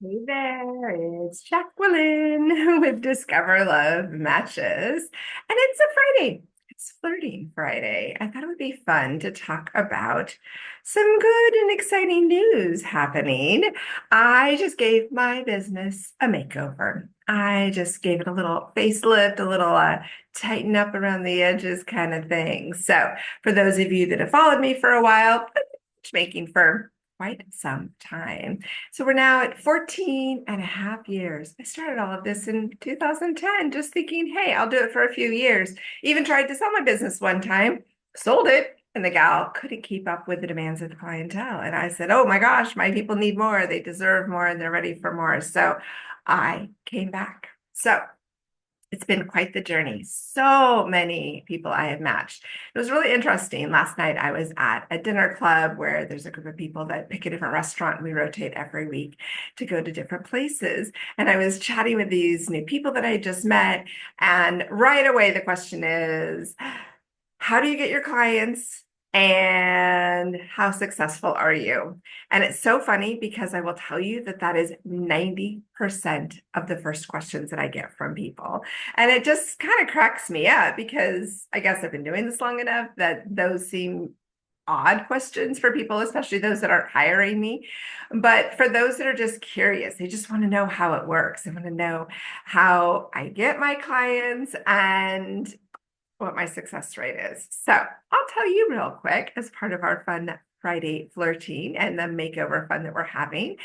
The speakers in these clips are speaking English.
Hey there, it's Jacqueline with Discover Love Matches. And it's a Friday. It's Flirting Friday. I thought it would be fun to talk about some good and exciting news happening. I just gave my business a makeover. I just gave it a little facelift, a little tighten up around the edges kind of thing. So, for those of you that have followed me for a while, I've been matchmaking for quite some time. So we're now at 14 and a half years. I started all of this in 2010, just thinking, hey, I'll do it for a few years. Even tried to sell my business one time, sold it, and the gal couldn't keep up with the demands of the clientele. And I said, oh my gosh, my people need more. They deserve more and they're ready for more. So I came back. So it's been quite the journey. So many people I have matched. It was really interesting. Last night I was at a dinner club where there's a group of people that pick a different restaurant. We rotate every week to go to different places. And I was chatting with these new people that I just met. And right away, the question is, how do you get your clients? And how successful are you? And it's so funny because I will tell you that that is 90% of the first questions that I get from people. And it just kind of cracks me up because I guess I've been doing this long enough that those seem odd questions for people, especially those that aren't hiring me. But for those that are just curious, they just want to know how it works. They want to know how I get my clients and what my success rate is. So I'll tell you real quick as part of our fun Friday flirting and the makeover fun that we're having.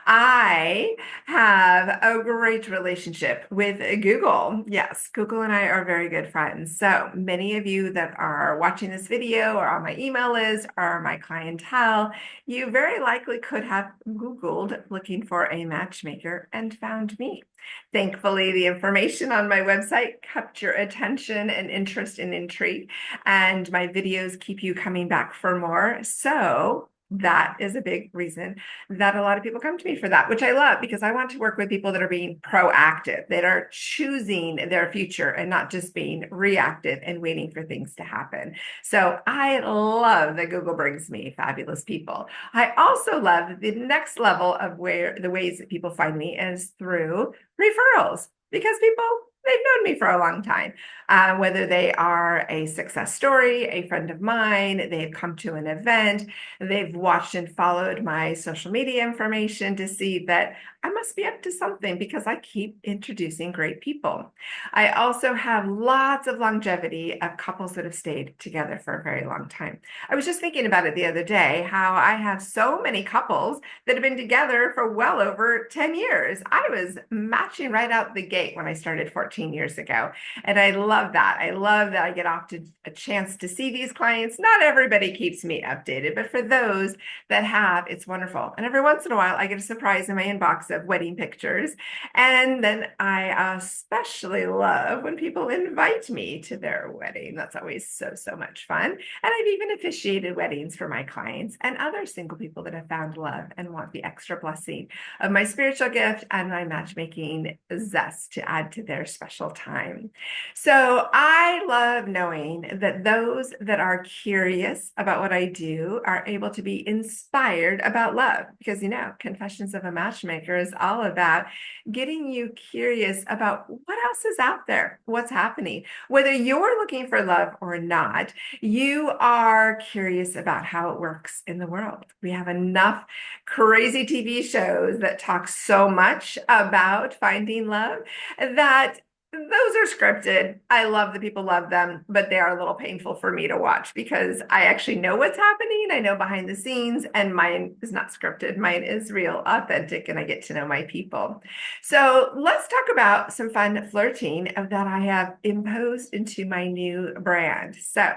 I have a great relationship with Google. Yes, Google and I are very good friends. So many of you that are watching this video or on my email list are my clientele. You very likely could have Googled looking for a matchmaker and found me. Thankfully, the information on my website kept your attention and interest and intrigue, and my videos keep you coming back for more. So that is a big reason that a lot of people come to me for that, which I love because I want to work with people that are being proactive, that are choosing their future and not just being reactive and waiting for things to happen. So I love that Google brings me fabulous people. I also love the next level of where the ways that people find me is through referrals because people they've known me for a long time. Whether they are a success story, a friend of mine, they've come to an event, they've watched and followed my social media information to see that I must be up to something because I keep introducing great people. I also have lots of longevity of couples that have stayed together for a very long time. I was just thinking about it the other day, how I have so many couples that have been together for well over 10 years. I was matching right out the gate when I started 14 years ago. And I love that. I love that I get off to a chance to see these clients. Not everybody keeps me updated, but for those that have, it's wonderful. And every once in a while, I get a surprise in my inbox of wedding pictures. And then I especially love when people invite me to their wedding. That's always so, so much fun. And I've even officiated weddings for my clients and other single people that have found love and want the extra blessing of my spiritual gift and my matchmaking zest to add to their special time. So I love knowing that those that are curious about what I do are able to be inspired about love because, Confessions of a Matchmaker is all about getting you curious about what else is out there, what's happening. Whether you're looking for love or not, you are curious about how it works in the world. We have enough crazy TV shows that talk so much about finding love that those are scripted. I love that people love them, but they are a little painful for me to watch because I actually know what's happening. I know behind the scenes, and mine is not scripted. Mine is real, authentic, and I get to know my people. So let's talk about some fun flirting that I have imposed into my new brand. So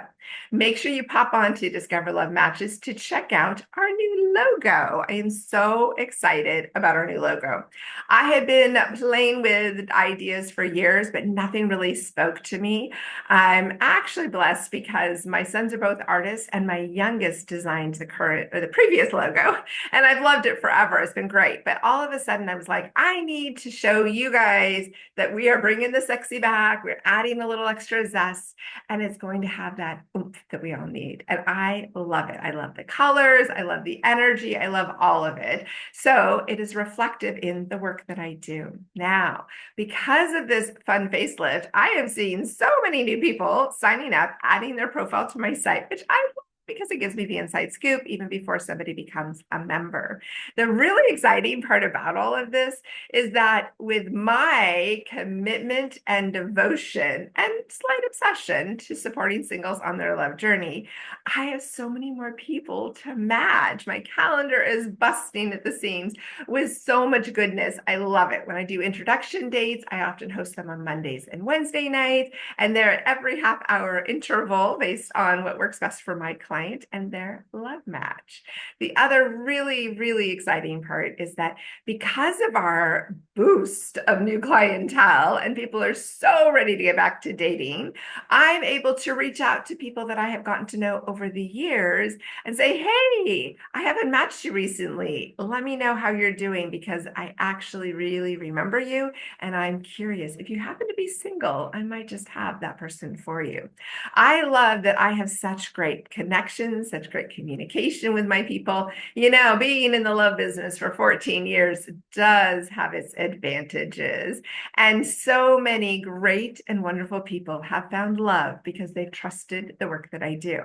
make sure you pop on to Discover Love Matches to check out our new logo. I am so excited about our new logo. I had been playing with ideas for years years, but nothing really spoke to me. I'm actually blessed because my sons are both artists, and my youngest designed the current or the previous logo, and I've loved it forever. It's been great. But all of a sudden, I was like, I need to show you guys that we are bringing the sexy back. We're adding a little extra zest, and it's going to have that oomph that we all need. And I love it. I love the colors. I love the energy. I love all of it. So it is reflective in the work that I do. Now, because of this fun facelift, I have seen so many new people signing up, adding their profile to my site, which I love because it gives me the inside scoop even before somebody becomes a member. The really exciting part about all of this is that with my commitment and devotion and slight obsession to supporting singles on their love journey, I have so many more people to match. My calendar is busting at the seams with so much goodness. I love it. When I do introduction dates, I often host them on Mondays and Wednesday nights, and they're at every half-hour interval based on what works best for my client and their love match. The other really, really exciting part is that because of our boost of new clientele and people are so ready to get back to dating, I'm able to reach out to people that I have gotten to know over the years and say, hey, I haven't matched you recently. Let me know how you're doing because I actually really remember you and I'm curious. If you happen to be single, I might just have that person for you. I love that I have such great connections, such great communication with my people. You know, being in the love business for 14 years does have its advantages. And so many great and wonderful people have found love because they've trusted the work that I do.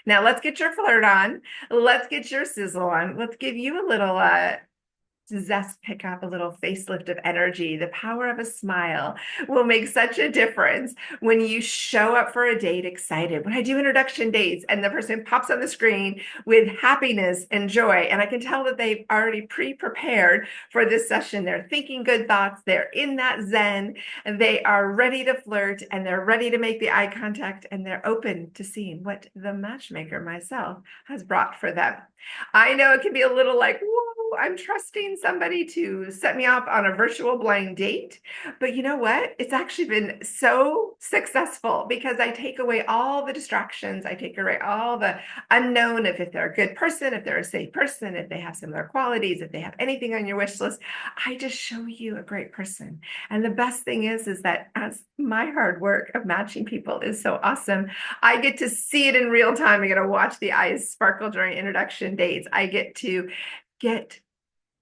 Now, let's get your flirt on. Let's get your sizzle on. Let's give you a little zest, pick up a little facelift of energy. The power of a smile will make such a difference when you show up for a date excited. When I do introduction dates and the person pops on the screen with happiness and joy, and I can tell that they've already pre-prepared for this session. They're thinking good thoughts. They're in that zen, and they are ready to flirt, and they're ready to make the eye contact, and they're open to seeing what the matchmaker myself has brought for them. I know it can be a little like, whoa, I'm trusting somebody to set me up on a virtual blind date. But you know what? It's actually been so successful because I take away all the distractions. I take away all the unknown of if they're a good person, if they're a safe person, if they have similar qualities, if they have anything on your wish list. I just show you a great person. And the best thing is that as my hard work of matching people is so awesome, I get to see it in real time. I get to watch the eyes sparkle during introduction dates. I get to get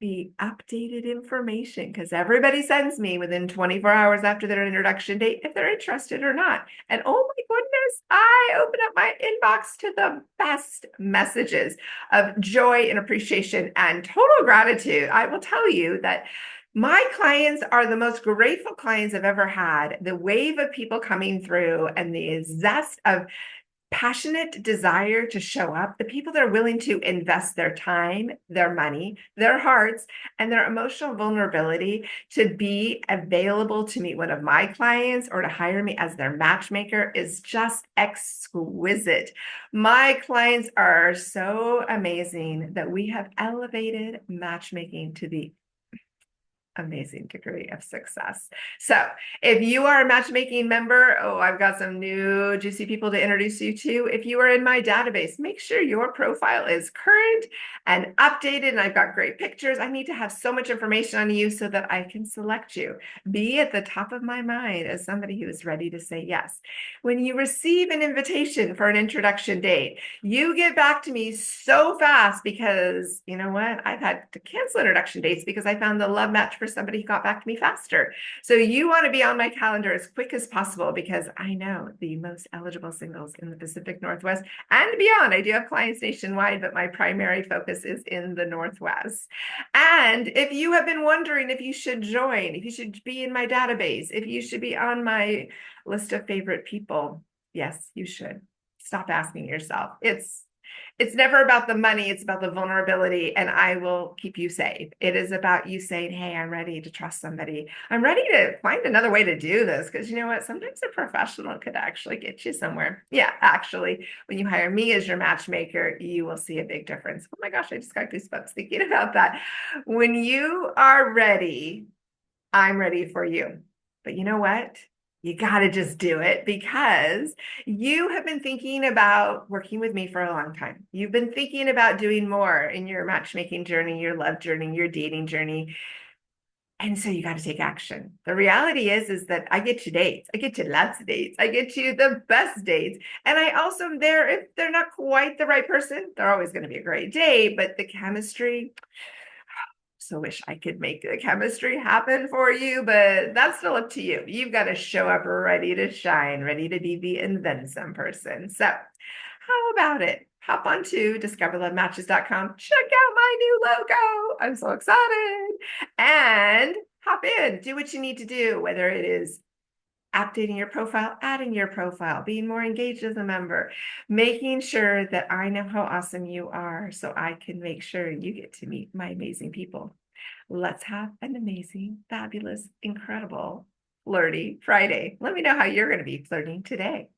the updated information because everybody sends me within 24 hours after their introduction date if they're interested or not. And oh my goodness, I open up my inbox to the best messages of joy and appreciation and total gratitude. I will tell you that my clients are the most grateful clients I've ever had. The wave of people coming through and the zest of passionate desire to show up, the people that are willing to invest their time, their money, their hearts, and their emotional vulnerability to be available to meet one of my clients or to hire me as their matchmaker is just exquisite. My clients are so amazing that we have elevated matchmaking to the amazing degree of success. So if you are a matchmaking member, oh, I've got some new juicy people to introduce you to. If you are in my database, make sure your profile is current and updated. And I've got great pictures. I need to have so much information on you so that I can select you. Be at the top of my mind as somebody who is ready to say yes. When you receive an invitation for an introduction date, you get back to me so fast because you know what? I've had to cancel introduction dates because I found the love match for somebody who got back to me faster. So you want to be on my calendar as quick as possible because I know the most eligible singles in the Pacific Northwest and beyond. I do have clients nationwide, but my primary focus is in the Northwest. And if you have been wondering if you should join, if you should be in my database, if you should be on my list of favorite people, yes, you should. Stop asking yourself. It's never about the money, it's about the vulnerability, and I will keep you safe. It is about you saying, hey, I'm ready to trust somebody. I'm ready to find another way to do this because you know what? Sometimes a professional could actually get you somewhere. Yeah, actually, when you hire me as your matchmaker, you will see a big difference. Oh my gosh, I just got goosebumps thinking about that. When you are ready, I'm ready for you. But you know what? You got to just do it because you have been thinking about working with me for a long time. You've been thinking about doing more in your matchmaking journey, your love journey, your dating journey. And so you got to take action. The reality is that I get you dates. I get you lots of dates. I get you the best dates. And I also am there if they're not quite the right person, they're always going to be a great date, but the chemistry, so wish I could make the chemistry happen for you, but that's still up to you. You've got to show up ready to shine, ready to be the and then some person. So, how about it? Hop on to discoverlovematches.com. Check out my new logo. I'm so excited. And hop in, do what you need to do, whether it is updating your profile, adding your profile, being more engaged as a member, making sure that I know how awesome you are so I can make sure you get to meet my amazing people. Let's have an amazing, fabulous, incredible, flirty Friday. Let me know how you're going to be flirting today.